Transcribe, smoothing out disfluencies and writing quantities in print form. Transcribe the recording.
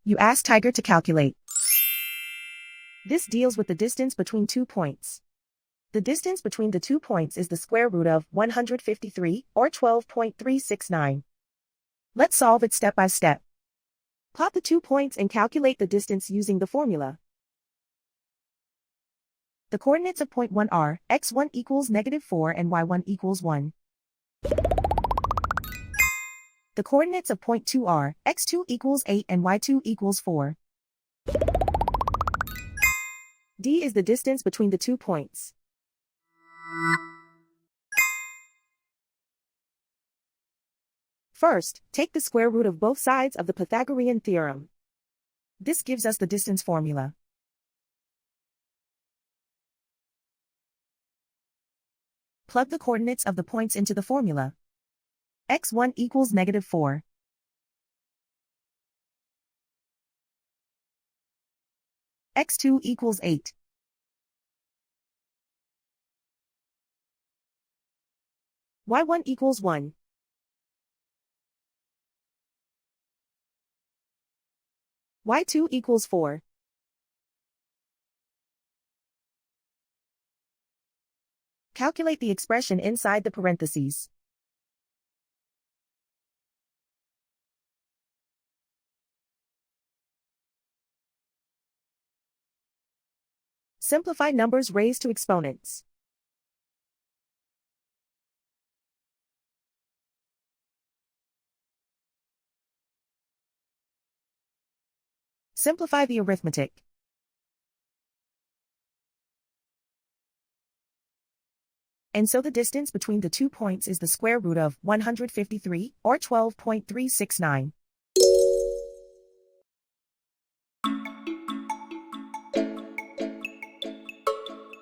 You ask Tiger to calculate. This deals with the distance between 2 points. The distance between the 2 points is the square root of 153, or 12.369. Let's solve it step by step. Plot the 2 points and calculate the distance using the formula. The coordinates of point 1 are, x1 equals -4 and y1 equals 1. The coordinates of point 2 are, x2 equals 8 and y2 equals 4. D is the distance between the 2 points. First, take the square root of both sides of the Pythagorean theorem. This gives us the distance formula. Plug the coordinates of the points into the formula. x1 equals -4. x2 equals 8. y1 equals 1. y2 equals 4. Calculate the expression inside the parentheses. Simplify numbers raised to exponents. Simplify the arithmetic. And so the distance between the 2 points is the square root of 153, or 12.369.